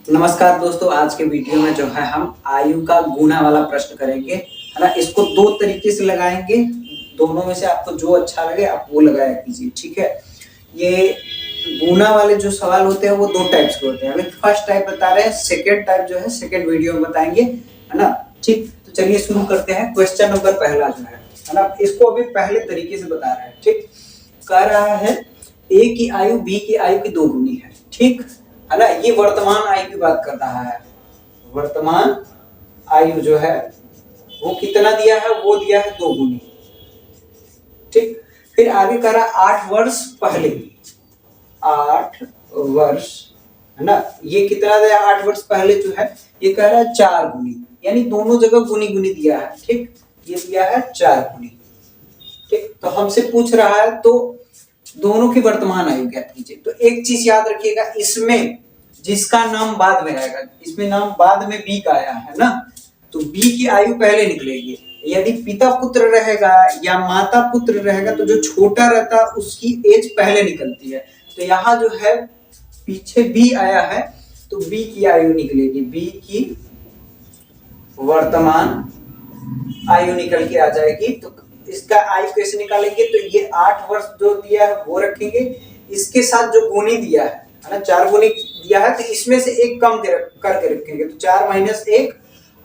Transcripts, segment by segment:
नमस्कार दोस्तों, आज के वीडियो में जो है हम आयु का गुणा वाला प्रश्न करेंगे, है ना। इसको दो तरीके से लगाएंगे, दोनों में से आपको जो अच्छा लगे आप वो लगाया कीजिए, ठीक है। ये गुणा वाले जो सवाल होते हैं वो दो टाइप्स के होते हैं। अभी फर्स्ट टाइप बता रहे हैं, सेकेंड टाइप जो है सेकेंड वीडियो में बताएंगे, है ना। ठीक, तो चलिए शुरू करते हैं। क्वेश्चन नंबर पहला जो है ना, इसको अभी पहले तरीके से बता रहे हैं। ठीक, कह रहा है ए की आयु बी की आयु की दो गुनी है, ठीक है ना। ये वर्तमान आयु की बात कर रहा है। वर्तमान आयु जो है वो कितना दिया है, वो दिया है दो गुनी, ठीक। फिर आगे कह रहा 8 वर्ष पहले, 8 वर्ष, है ना। ये कितना दिया, 8 वर्ष पहले जो है ये कह रहा है 4 गुनी, यानी दोनों जगह गुनी गुनी दिया है, ठीक। ये दिया है 4 गुनी, ठीक। तो हमसे पूछ रहा है तो दोनों की वर्तमान आयु ज्ञात कीजिए। तो एक चीज याद रखिएगा, इसमें जिसका नाम बाद में आएगा, इसमें नाम बाद में बी का आया है ना, तो बी की आयु पहले निकलेगी। यदि पिता पुत्र रहेगा या माता पुत्र रहेगा तो जो छोटा रहता है उसकी एज पहले निकलती है। तो यहाँ जो है पीछे बी आया है तो बी की आयु निकलेगी, बी की वर्तमान आयु निकल के आ जाएगी। तो इसका आयु कैसे निकालेंगे, तो ये 8 वर्ष जो दिया है वो रखेंगे, इसके साथ जो गुनी दिया है ना, 4 गुनी दिया है, तो इसमें से एक कम करके रखेंगे, तो 4 - 1,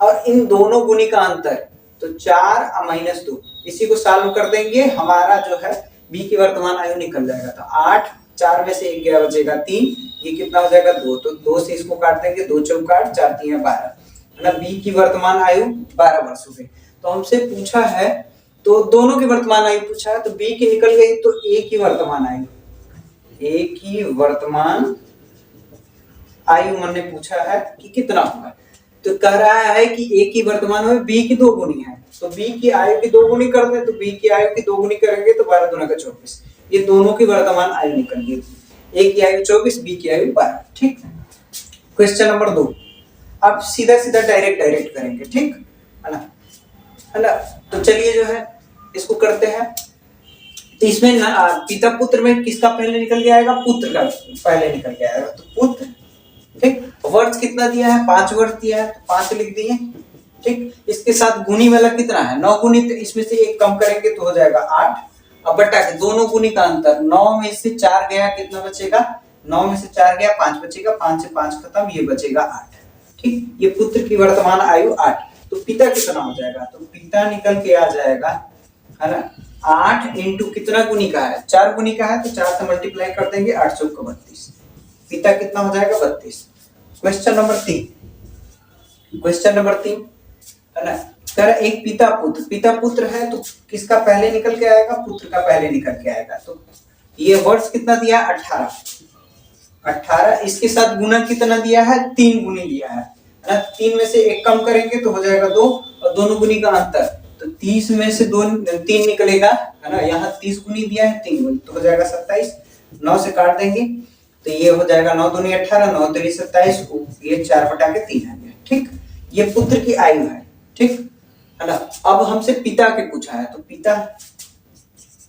और इन दोनों गुनी का अंतर, तो 4 - 2, इसी को सॉल्व कर देंगे, हमारा जो है बी की वर्तमान आयु निकल जाएगा। तो 8, 4 में से 1 गया, बचेगा 3, ये कितना हो जाएगा 2, तो 2 से इसको काट देंगे, 2 चौक 8, 4 3 12, है ना। बी की वर्तमान आयु 12 वर्ष हो गई। तो हमसे पूछा है तो दोनों की वर्तमान आयु पूछा है, तो बी की निकल गई, तो ए की वर्तमान आयु, ए की वर्तमान आयु मैंने पूछा है कि कितना होगा, तो कह रहा है कि ए की वर्तमान आयु बी की दो गुनी है, तो बी की आयु की दो गुनी कर दे, तो बी की आयु की दो गुनी करेंगे तो 12 दूना का 24, ये दोनों की वर्तमान आयु निकल गई। ए की आयु 24, बी की आयु 12, ठीक। क्वेश्चन नंबर 2, अब सीधा सीधा डायरेक्ट करेंगे, ठीक है ना, है ना। तो चलिए जो है इसको करते हैं। तो इसमें पिता पुत्र में किसका पहले निकल के आएगा, पुत्र का पहले निकल के आएगा, तो पुत्र, ठीक। वर्ष कितना दिया है, 5 वर्ष दिया है, तो 5 लिख दिए, ठीक। इसके साथ गुनी वाला कितना है, 9 गुनी, तो इसमें से एक कम करेंगे तो हो जाएगा 8। अब बटा के दोनों गुनी का अंतर, 9 में से 4 गया, कितना बचेगा, 9 में से 4 गया 5 बचेगा, 5 से 5 खत्म, ये बचेगा 8, ठीक। ये पुत्र की वर्तमान आयु 8। तो पिता कितना हो जाएगा, तो पिता निकल के आ जाएगा, है ना, 8 इंटू कितना गुनी का है, 4 गुनी का है, तो 4 से मल्टीप्लाई कर देंगे, 8 चौक 32, पिता कितना हो जाएगा 32। क्वेश्चन नंबर 3, क्वेश्चन नंबर 3, है ना, कह रहा एक पिता पुत्र है, तो किसका पहले निकल के आएगा, पुत्र का पहले निकल के आएगा। तो ये वर्ष कितना दिया, 18, इसके साथ गुना कितना दिया है, 3 गुनी दिया है ना। 3 में से एक कम करेंगे तो हो जाएगा 2, और दोनों गुनी का अंतर, तो 30 में से 3 निकलेगा, है ना। यहाँ 30 गुनी दिया है, 3 गुनी, तो हो जाएगा 27, 9 से काट देंगे, तो ये हो जाएगा 9 दूनी 18, 9 3 27, ये 4 बटा के 3 आ गया, ठीक। ये पुत्र की आयु है, ठीक है ना। अब हमसे पिता के पूछा है, तो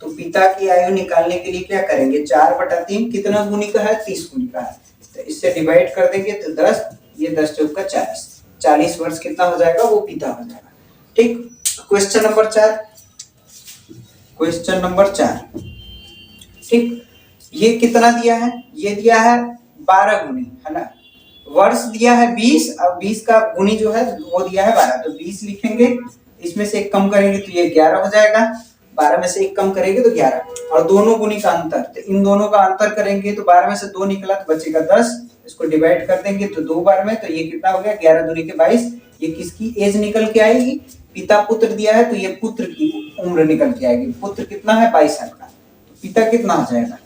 पिता की आयु निकालने के लिए क्या करेंगे, 4 बटा 3 कितना गुनी का है, 30 गुनी का है, तो इससे डिवाइड कर देंगे तो 10, ये 10 चौक का 40, 40 वर्ष कितना हो जाएगा, वो पिता हो जाएगा, ठीक। क्वेश्चन नंबर 4, क्वेश्चन नंबर 4, ठीक। ये कितना दिया है, ये दिया है 12 गुनी, है ना। वर्ष दिया है 20, अब 20 का गुनी जो है वो दिया है 12, तो 20 लिखेंगे, इसमें से एक कम करेंगे तो ये 11 हो जाएगा, 12 में से एक कम करेंगे तो 11, और दोनों गुनी का अंतर, तो इन दोनों का अंतर करेंगे तो 12 में से 2 निकला तो बचेगा 10, इसको डिवाइड कर देंगे तो 2 बार में, तो ये कितना हो गया, 11 दूनी के 22, ये किसकी एज निकल के आएगी, पिता पुत्र दिया है तो ये पुत्र की उम्र निकल के आएगी, पुत्र कितना है 22 साल का, तो पिता कितना हो जाएगा,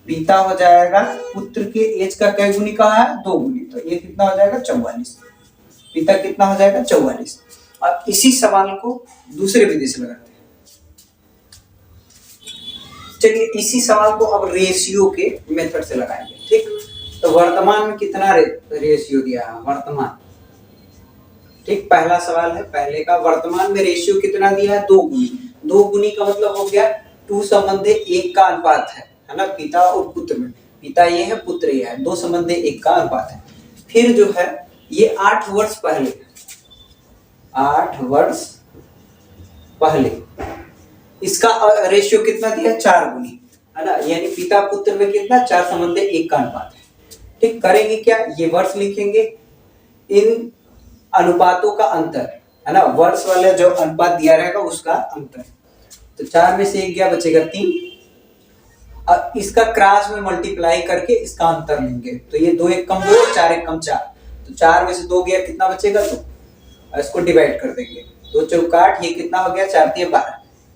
पिता हो जाएगा पुत्र के एज का कई गुनी का है, 2 गुनी, तो ये कितना हो जाएगा 44, पिता कितना हो जाएगा 44। अब इसी सवाल को दूसरे विधि से लगाते हैं। चलिए इसी सवाल को अब रेशियो के मेथड से लगाएंगे, ठीक। तो वर्तमान में कितना रेशियो दिया है, वर्तमान, ठीक। पहला सवाल है, पहले का वर्तमान में रेशियो कितना दिया है, 2 गुनी, 2 गुनी का मतलब हो गया 2 संबंध 1 का अनुपात है ना, पिता और पुत्र में, पिता ये है पुत्र ये है, 2 संबंध 1 का अनुपात है। फिर जो है ये 8 वर्ष पहले, 8 वर्ष पहले इसका रेशियो कितना दिया, 4 गुनी, है ना, यानी पिता पुत्र में कितना, 4:1 का अनुपात है। ठीक, करेंगे क्या, ये वर्ष लिखेंगे, इन अनुपातों का अंतर, है ना, वर्ष वाला जो अनुपात दिया रहेगा उसका अंतर। तो 4 में से 1 गया, बचेगा 3। अब इसका क्रॉस में मल्टीप्लाई करके इसका अंतर लेंगे, तो ये 2 1 कम 2, 4 1 कम 4, तो 4 में से 2 गया, कितना बचेगा 2, और इसको डिवाइड कर देंगे, 2 चौका 8, ये कितना हो गया, 4 3 12।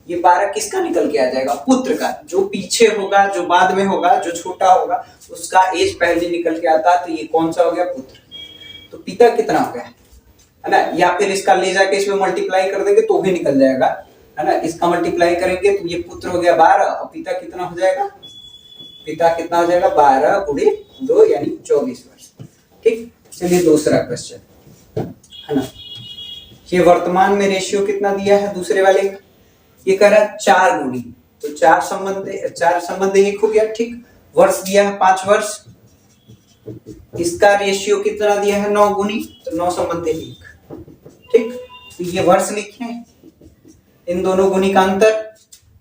ये 12 किसका निकल के आ जाएगा, पुत्र का, जो पीछे होगा, जो बाद में होगा, जो छोटा होगा उसका एज पहले निकल के आता है, तो ये कौन सा हो गया, पुत्र। तो पिता कितना हो गया, है ना, या फिर इसका ले जाके इसमें मल्टीप्लाई कर देंगे तो भी निकल जाएगा, है ना, इसका मल्टीप्लाई करेंगे तो ये पुत्र हो गया 12, और पिता कितना हो जाएगा, पिता कितना हो जाएगा, 12 गुणे 2 यानी 24 वर्ष। ठीक, चलिए दूसरा क्वेश्चन, है ना, ये वर्तमान में रेशियो कितना दिया है दूसरे वाले का, ये कह रहा है 4 गुनी, तो 4 संबंध 1 हो गया। ठीक, वर्ष दिया है 5 वर्ष, इसका रेशियो कितना दिया है, 9 गुनी, तो 9 संबंध 1। ठीक, तो ये वर्ष लिखे, इन दोनों गुनी का अंतर,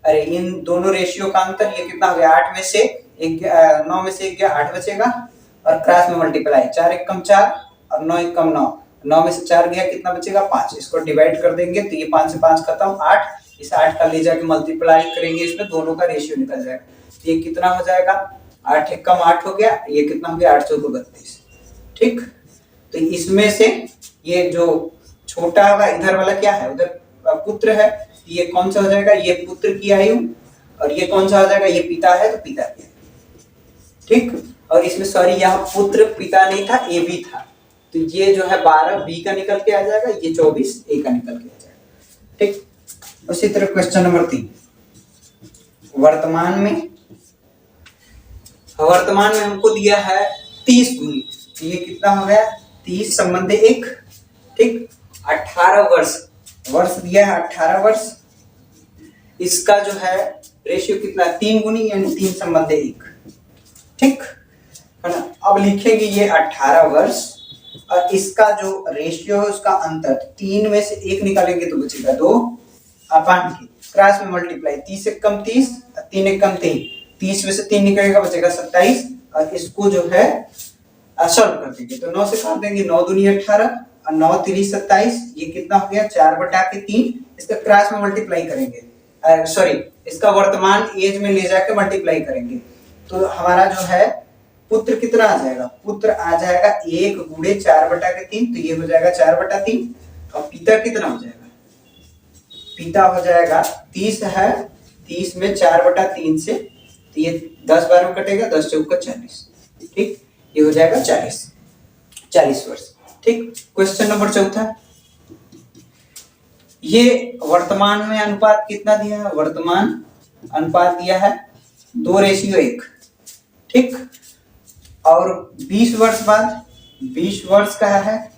अरे इन दोनों रेशियो का अंतर, ये कितना हो गया, 8 में से 1 9 में से 1 गया, 8 बचेगा, और क्रॉस में मल्टीप्लाई, 4 1 कम 4 और 9 1 कम 9, 9 में से 4 गया, कितना बचेगा 5, इसको डिवाइड कर देंगे तो ये 5 से 5 खत्म, 8, इस 8 का ले जाके मल्टीप्लाई करेंगे, इसमें दोनों का रेशियो निकल जाएगा, तो ये कितना हो जाएगा, 8 1 कम 8 हो गया, ये कितना हो गया, 8 4 32। ठीक, तो इसमें से ये जो छोटा होगा, इधर वाला क्या है, उधर पुत्र है, ये कौन सा हो जाएगा, ये पुत्र की आयु, और ये कौन सा हो जाएगा, ये पिता है, तो पिता की आयु। ठीक, और इसमें सॉरी यहाँ पुत्र पिता नहीं था, ए भी था, तो ये जो है 12 बी का निकल के आ जाएगा, ये 24 ए का निकल के आ जाएगा। ठीक, उसी तरह क्वेश्चन नंबर 3, वर्तमान में हमको दिया है 30 गुनी, तो ये कितना हो गया, 30 संबंध 1। ठीक, 18 वर्ष दिया है, 18 वर्ष, इसका जो है रेशियो कितना, 3 गुनी यानी 3 संबंध 1। ठीक, है ना, अब लिखेंगे ये 18 वर्ष, और इसका जो रेशियो है उसका अंतर, 3 में से 1 निकालेंगे तो बचेगा 2, अपान के क्रॉस में मल्टीप्लाई, 30 1 कम 30, 3 1 कम 3, 30 में से 3 निकलेगा, बचेगा 27, और इसको जो है सॉल्व कर देंगे, तो 9 से काट देंगे, 9 दूनी 18 और 9 3 27, ये कितना हो गया, 4/3, इसका क्रॉस में मल्टीप्लाई करेंगे, सॉरी इसका वर्तमान एज में ले जाके मल्टीप्लाई करेंगे, तो हमारा जो है पुत्र कितना आ जाएगा, पुत्र आ जाएगा 1 गुणे 4/3, तो ये हो जाएगा 4/3, और पिता कितना हो जाएगा, पिता हो जाएगा 30 है, 30 में 4/3 से, तो ये 10 बार में कटेगा, 10 चौका 40। ठीक, ये हो जाएगा 40 वर्ष। ठीक, क्वेश्चन नंबर 4, ये वर्तमान में अनुपात कितना दिया है, वर्तमान अनुपात दिया है 2:1। ठीक, और 20 वर्ष बाद, 20 वर्ष का है,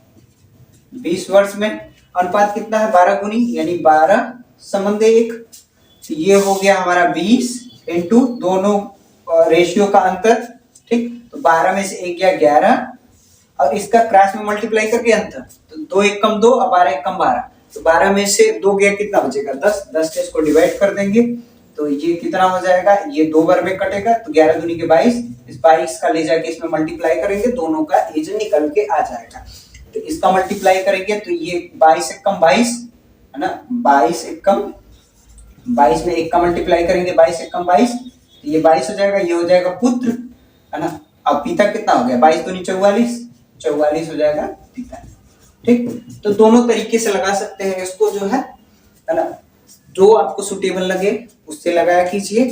20 वर्ष में अनुपात कितना है, 12 गुनी यानी 12 संबंध 1, तो ये हो गया हमारा 20 इंटू दोनों रेशियो का अंतर। ठीक, तो 12 में से 1 गया 11, और इसका क्रॉस में मल्टीप्लाई करके अंतर, तो 2 1 कम 2 और 12 1 कम 12, तो 12 में से 2 गया, कितना बचेगा 10, 10 से इसको डिवाइड कर देंगे, तो ये कितना हो जाएगा, ये 2 बार में कटेगा, तो 11 दूनी के 22, इस 22 का ले जाके इसमें मल्टीप्लाई करेंगे, दोनों का एज निकल के आ जाएगा, तो इसका मल्टीप्लाई करेंगे तो ये 22 1 कम 22, है ना, 22 1 कम 22 में 1 का मल्टीप्लाई करेंगे, 22 1 कम 22, तो ये 22 हो जाएगा, ये हो जाएगा पुत्र, है ना। अब पिता कितना हो गया, 22 दूनी 44, 44 हो जाएगा पिता। ठीक, तो दोनों तरीके से लगा सकते हैं इसको, जो है ना, जो आपको सुटेबल लगे उससे लगाया कीजिए।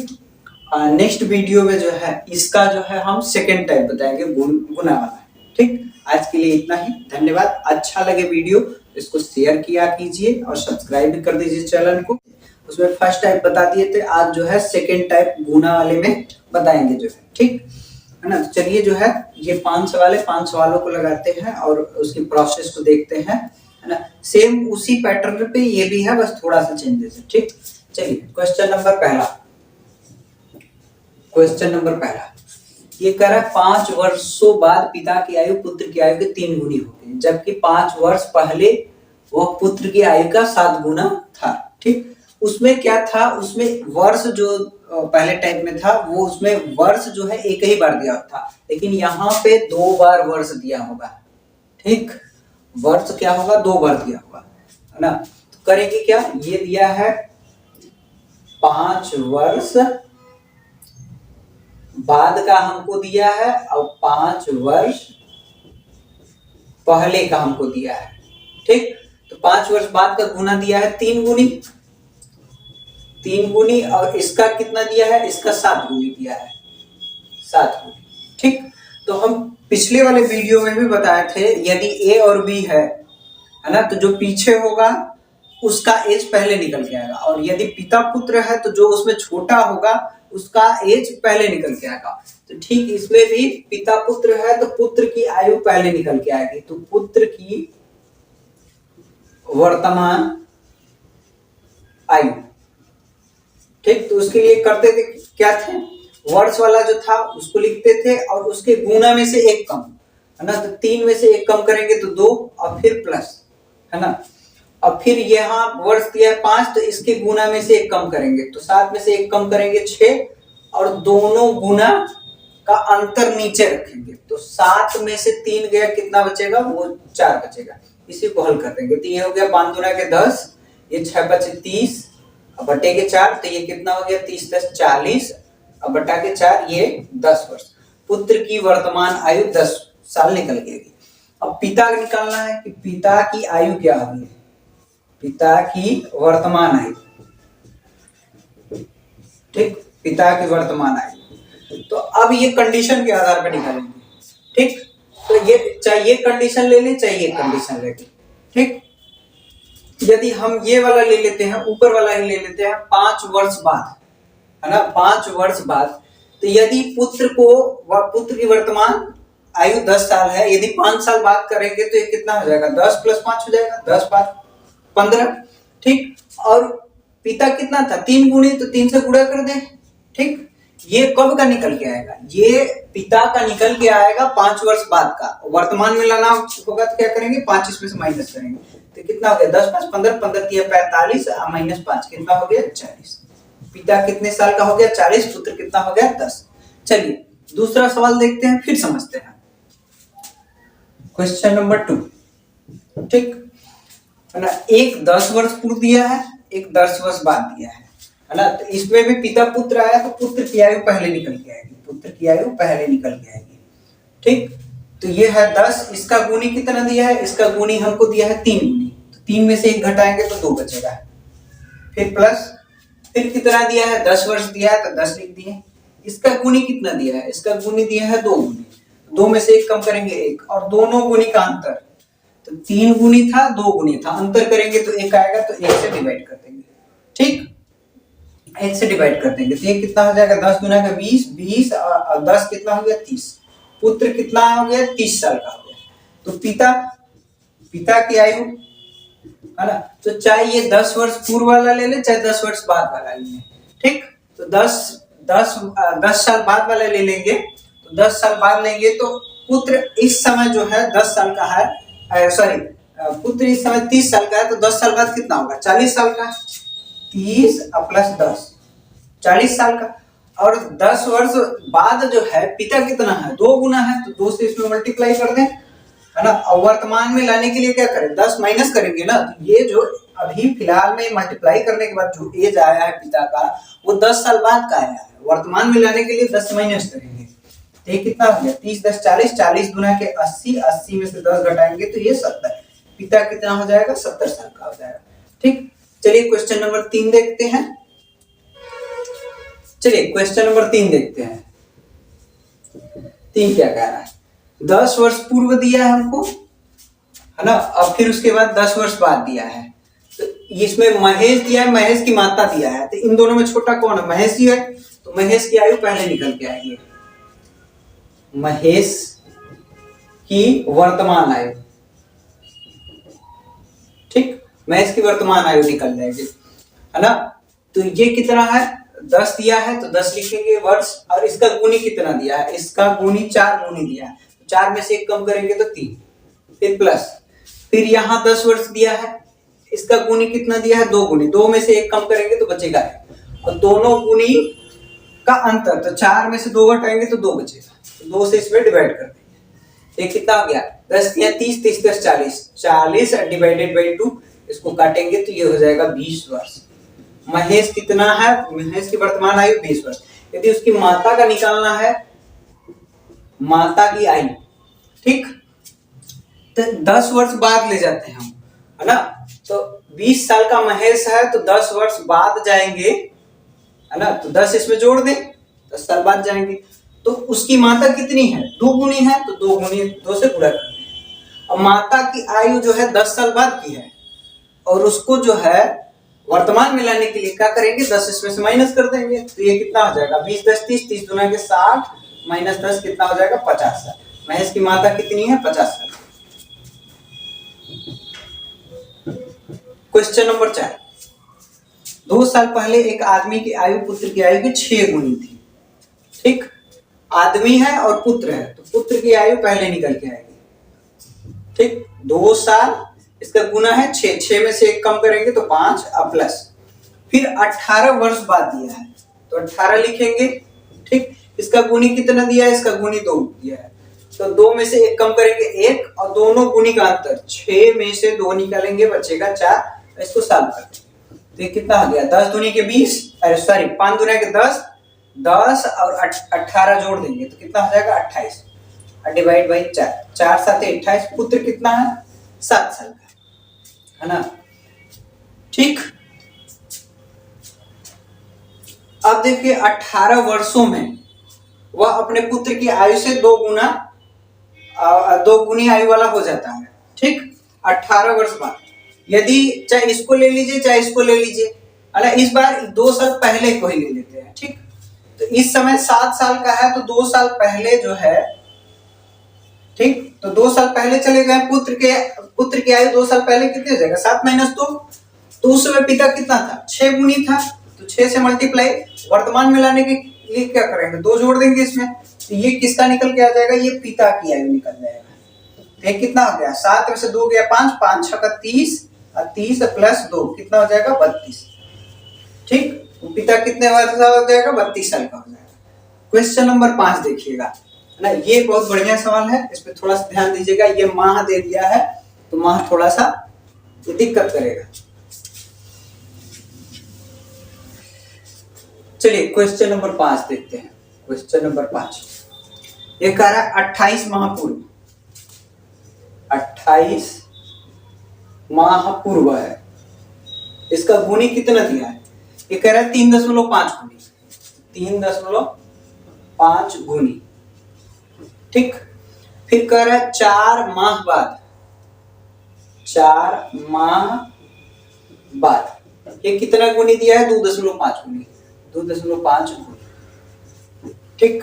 नेक्स्ट वीडियो में जो है इसका जो है हम सेकेंड टाइप बताएंगे, गुना वाला। ठीक, आज के लिए इतना ही, धन्यवाद। अच्छा लगे वीडियो इसको शेयर किया कीजिए और सब्सक्राइब भी कर दीजिए चैनल को। उसमें फर्स्ट टाइप बता दिए थे, आज जो है सेकेंड टाइप गुना वाले में बताएंगे जो है। ठीक है ना, तो चलिए जो है ये 5 सवाल है, 5 सवालों को लगाते हैं और उसकी प्रोसेस को देखते हैं, है ना। सेम उसी पैटर्न पे ये भी है, बस थोड़ा सा चेंजेस है। ठीक, चलिए क्वेश्चन नंबर पहला, ये कह रहा है 5 वर्षों बाद पिता की आयु पुत्र की आयु के 3 गुनी होगी, जबकि 5 वर्ष पहले वह पुत्र की आयु का 7 गुना था। ठीक, उसमें क्या था, उसमें वर्ष जो पहले टाइप में था वो उसमें वर्ष जो है एक ही बार दिया था, लेकिन यहाँ पे 2 बार वर्ष दिया होगा। ठीक, वर्ष क्या होगा, 2 बार दिया होगा, है ना। तो करेंगे क्या, ये दिया है 5 वर्ष बाद का हमको दिया है और 5 वर्ष पहले का हमको दिया है। ठीक, तो 5 वर्ष बाद का गुना दिया है 3 गुनी, 3 गुनी, और इसका कितना दिया है, इसका 7 गुनी दिया है, 7 गुनी। ठीक, तो हम पिछले वाले वीडियो में भी बताए थे, यदि ए और बी है ना, तो जो पीछे होगा उसका एज पहले निकल के आएगा, और यदि पिता पुत्र है तो जो उसमें छोटा होगा उसका एज पहले निकल के आएगा। तो ठीक इसमें भी पिता पुत्र है तो पुत्र की आयु पहले निकल के आएगी, तो पुत्र की वर्तमान आयु। ठीक, तो उसके लिए करते थे क्या थे, वर्ष वाला जो था उसको लिखते थे और उसके गुना में से 1 कम, है ना। तो 3 में से 1 कम करेंगे तो 2 और फिर प्लस, है ना। अब फिर यहाँ वर्ष दिया है 5, तो इसके गुना में से 1 कम करेंगे तो 7 में से 1 कम करेंगे 6, और दोनों गुना का अंतर नीचे रखेंगे, तो 7 में से 3 गया, कितना बचेगा, वो 4 बचेगा। इसी को हल कर देंगे, तो ये हो गया 5 दूना के 10, ये 6 बचे 30, अब बटे के 4, तो ये कितना हो गया, 30 10 40, अब बटा के 4, ये 10 वर्ष। पुत्र की वर्तमान आयु 10 साल निकल गई। अब पिता का निकालना है कि पिता की आयु क्या होगी, पिता की वर्तमान आयु। ठीक, पिता की वर्तमान आयु, तो अब ये कंडीशन के आधार पर निकालेंगे। ठीक, तो ये चाहे ये कंडीशन ले लें चाहे ये कंडीशन ले लें। ठीक, यदि हम ये वाला ले लेते हैं, ऊपर वाला ही ले लेते हैं, 5 वर्ष बाद, है ना, 5 वर्ष बाद, तो यदि पुत्र की वर्तमान आयु 10 साल है, यदि 5 साल बाद करेंगे तो ये कितना हो जाएगा, 10 + 5 हो जाएगा, 10 5 15। ठीक, और पिता कितना था, 3 गुनी, तो 3 से गुणा कर दें। ठीक, ये कब का निकल के आएगा, ये पिता का निकल के आएगा 5 वर्ष बाद का। वर्तमान में लाना होगा तो क्या करेंगे, 5 इसमें से माइनस करेंगे, तो कितना हो गया, 10 5 15, 15 3 45, -5 कितना हो गया, 40। पिता कितने साल का हो गया, 40, पुत्र कितना हो गया, 10। चलिए दूसरा सवाल देखते हैं, फिर समझते हैं। Question number 2। ठीक, है ना, एक 10 वर्ष पूर्व दिया है, एक 10 वर्ष बाद दिया है ना। तो इसमें भी पिता पुत्र आया तो पुत्र की आयु पहले निकल के आएगी, पुत्र की आयु पहले निकल के आएगी। ठीक, तो ये है 10, इसका गुणी कितना दिया है, इसका गुणी हमको दिया है 3 गुनी, तो 3 में से 1 घटाएंगे तो 2 बचेगा, फिर प्लस, फिर कितना दिया है, 10 वर्ष दिया है तो 10 लिख दिए। इसका गुणी कितना दिया है, इसका गुणी दिया है 2 गुनी, 2 में से 1 कम करेंगे 1, और दोनों गुणी का अंतर, तो 3 गुनी था 2 गुनी था, अंतर करेंगे तो 1 आएगा, तो 1 से डिवाइड कर देंगे। ठीक, 1 से डिवाइड कर देंगे तो ये कितना हो जाएगा, 10 गुना का 20, 20 और 10 कितना हो गया, 30। पुत्र कितना हो गया, 30 साल का हो गया। तो पिता की आयु, है ना, तो चाहे ये 10 वर्ष पूर्व वाला ले ले चाहे 10 वर्ष बाद वाला ले लें। ठीक, तो 10 साल बाद वाला ले लेंगे, तो 10 साल बाद लेंगे तो पुत्र इस समय जो है 10 साल का है, पुत्र इस समय 30 साल का है, तो 10 साल बाद कितना होगा, 40 साल का, 30 + 10 40 साल का। और 10 वर्ष बाद जो है पिता कितना है, 2 गुना है, तो 2 से इसमें मल्टीप्लाई कर दें, है ना। और वर्तमान में लाने के लिए क्या करें, 10 माइनस करेंगे ना, तो ये जो अभी फिलहाल में मल्टीप्लाई करने के बाद जो एज आया है पिता का, वो 10 साल बाद का आया है। वर्तमान में लाने के लिए 10 माइनस करेंगे, तो ये कितना हो गया, 30 10 40, 40 गुना के 80, 80 में से 10 घटाएंगे तो ये 70। पिता कितना हो जाएगा, 70 साल का हो जाएगा। ठीक, चलिए क्वेश्चन नंबर 3 देखते हैं। चलिए क्वेश्चन नंबर 3 देखते हैं। 3 क्या कह रहा है, 10 वर्ष पूर्व दिया है हमको, है ना, अब फिर उसके बाद 10 वर्ष बाद दिया है। तो इसमें महेश दिया है, महेश की माता दिया है, तो इन दोनों में छोटा कौन है, महेश ही है, तो महेश की आयु पहले निकल के आएगी। महेश की वर्तमान आयु, ठीक, महेश की वर्तमान आयु निकल जाएगी, है ना। तो ये कितना है, 10 दिया है तो 10 लिखेंगे वर्ष, और इसका गुनी कितना दिया है, इसका गुनी 4 गुनी दिया है, 4 में से 1 कम करेंगे तो 3, फिर प्लस, फिर यहाँ 10 वर्ष दिया है, इसका गुनी कितना दिया है 2 गुनी, 2 में से 1 कम करेंगे तो बचेगा, और दोनों गुनी का अंतर, तो 4 में से 2 घटाएंगे तो 2 बचेगा, तो 2 से इसमें डिवाइड कर देंगे। ये कितना हो गया 10 या 30, 30 10 40, 40 डिवाइडेड बाई 2, इसको काटेंगे तो ये हो जाएगा 20 वर्ष। महेश कितना है, महेश की वर्तमान आयु 20 वर्ष। यदि उसकी माता का निकालना है, माता की आयु, ठीक, तो 10 वर्ष बाद ले जाते हैं हम, है ना, तो 20 साल का महेश है तो 10 वर्ष बाद जाएंगे, है ना, तो 10 इसमें जोड़ दें, 10 साल बाद जाएंगे, तो उसकी माता कितनी है 2 गुनी है, तो 2 गुनी 2 से गुणा करते हैं। अब माता की आयु जो है 10 साल बाद की है, और उसको जो है वर्तमान में लाने के लिए क्या करेंगे 10 इसमें से माइनस कर देंगे, तो ये कितना हो जाएगा 20 10 30, 30 दुना के 60 माइनस 10 कितना हो जाएगा 50 साल। महेश की माता कितनी है 50 साल। क्वेश्चन नंबर 4, 2 साल पहले एक आदमी की आयु पुत्र की आयु की 6 गुनी थी, ठीक, आदमी है और पुत्र है, तो पुत्र की आयु पहले निकल के आएगी, ठीक, 2 साल, इसका गुना है 6, 6 में से 1 कम करेंगे तो 5 अब प्लस, फिर 18 वर्ष बाद दिया है तो 18 लिखेंगे, ठीक, इसका गुनी कितना दिया है, इसका गुनी 2 दिया है, तो 2 में से 1 कम करेंगे 1, और दोनों गुनी का अंतर 6 में से 2 निकालेंगे बचेगा 4, इसको सॉल्व करेंगे तो ये कितना आ गया 10 दूनी के 20, अरे सॉरी 5 दूनी के 10, 10 और 18 जोड़ देंगे तो कितना हो जाएगा 28, डिवाइड बाई 4, 4 7 28, पुत्र कितना है 7 साल का, है ना, ठीक। अब देखिए 18 वर्षों में वह अपने पुत्र की आयु से 2 गुनी आयु वाला हो जाता है, ठीक, 18 वर्ष बाद। यदि चाहे इसको ले लीजिए चाहे इसको ले लीजिए, है ना, इस बार 2 साल पहले को ही ले लेते हैं, ठीक, तो इस समय 7 साल का है तो 2 साल पहले जो है, ठीक, तो 2 साल पहले चले गए, पुत्र की आयु 2 साल पहले कितने हो जाएगा 7 माइनस 2, तो उस समय पिता कितना था 6 गुनी था, तो 6 से मल्टीप्लाई वर्तमान में लाने के लिए क्या करेंगे 2 जोड़ देंगे इसमें, तो ये किसका निकल के आ जाएगा, ये पिता की आयु निकल जाएगा, तो ये कितना हो गया 7 में से 2 गया 5, 5 6 का 30, और 30 प्लस 2 कितना हो जाएगा 32, ठीक, पिता कितने वर्ष का हो जाएगा 32 साल का हो जाएगा। क्वेश्चन नंबर 5 देखिएगा ना, ये बहुत बढ़िया सवाल है, इस पे थोड़ा सा ध्यान दीजिएगा, ये माह दे दिया है तो माह थोड़ा सा दिक्कत करेगा। चलिए क्वेश्चन नंबर 5 देखते हैं। क्वेश्चन नंबर 5 ये कह रहा है 28 माह पूर्व, 28 माह पूर्व है, इसका गुनी कितना दिया है, ये कह रहा है 3.5 गुनी, 3.5 गुनी, ठीक, फिर कह रहा है 4 माह बाद, 4 माह बाद, ये कितना गुनी दिया है 2.5 गुनी, 2.5 गुनी, ठीक,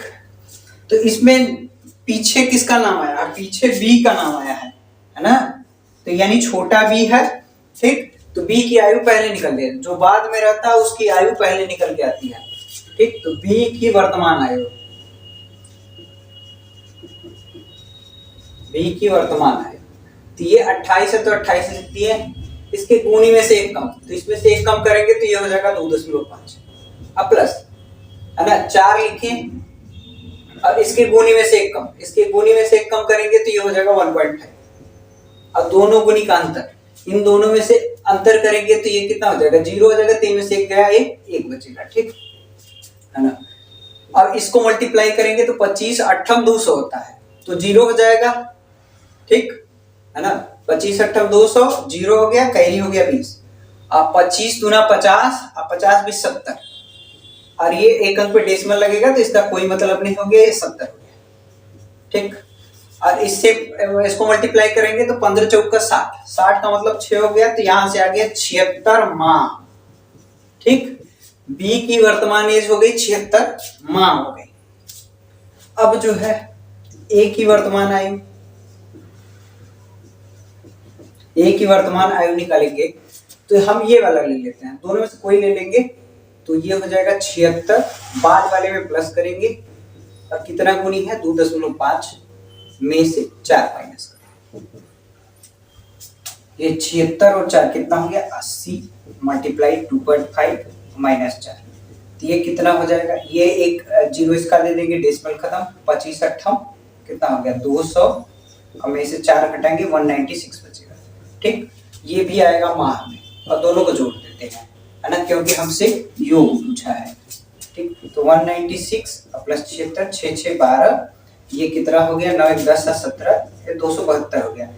तो इसमें पीछे किसका नाम आया है, पीछे बी का नाम आया है ना, तो यानी छोटा बी है, ठीक, तो बी की आयु पहले निकल गई, जो बाद में रहता है उसकी आयु पहले निकल के आती है, ठीक, तो बी की वर्तमान आयु, बी की वर्तमान आयु, तो ये 28 है तो 28 लिखती है, इसके गुनी में से 1 कम, तो इसमें से 1 कम करेंगे तो ये हो जाएगा 2.5, अब प्लस, है ना, 4 लिखें, और इसके गुनी में से 1 कम, इसके गुनी में से 1 कम करेंगे तो ये हो जाएगा 1.5, और दोनों गुनी का अंतर, इन दोनों में से अंतर करेंगे तो ये कितना हो जाएगा 0 हो जाएगा, 3 में से 1 गया 1 बचेगा, ठीक, है ना, और इसको मल्टीप्लाई करेंगे तो 25 8 200 होता है, तो 0 हो जाएगा, ठीक, है ना, 25 8 200 0 हो गया, कैरी हो गया 20, अब 25 दूना 50, अब 50 20 70, और ये 1 अंक पे डेसिमल लगेगा तो इसका कोई मतलब नहीं हो गया, ये 70 हो गया, ठीक, और इससे इसको मल्टीप्लाई करेंगे तो 15 चौक का 60, 60 का मतलब 6 हो गया, तो यहां से आ गया 76 माह, ठीक, बी की वर्तमान एज हो गई 76 माह हो गई। अब जो है ए की वर्तमान आयु, ए की वर्तमान आयु निकालेंगे तो हम ये वाला ले लेते हैं, दोनों में से कोई ले लेंगे तो ये हो जाएगा 76, बाद वाले में प्लस करेंगे और कितना गुनी है 2.5 में से 4 माइनस करेंगे। ये 76 और 4 कितना हो गया 80 मल्टीप्लाई 2.5 माइनस 4, तो ये कितना हो जाएगा, ये एक जीरो इसका दे देंगे, डेसिमल खत्म, 25 8 कितना हो गया 200 और में से 4 घटाएंगे 196 बचेगा। ठीक, ये भी आएगा माह में और दोनों को जोड़ देते हैं, है ना, क्योंकि हमसे योग पूछा है। ठीक, तो 196 प्लस 76 6 6 12, ये कितना हो गया 9 1 10 17, ये 272 हो गया।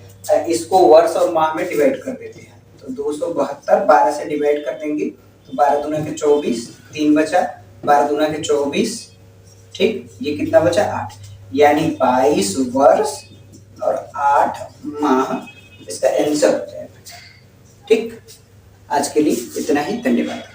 इसको वर्ष और माह में डिवाइड कर देते हैं, तो 272 12 से डिवाइड कर देंगे तो 12 दूना के 24, 3 बचा, 12 दूना के 24, ठीक, ये कितना बचा 8, यानी 22 वर्ष और 8 माह इसका आंसर हो जाएगा। ठीक, आज के लिए इतना ही, धन्यवाद।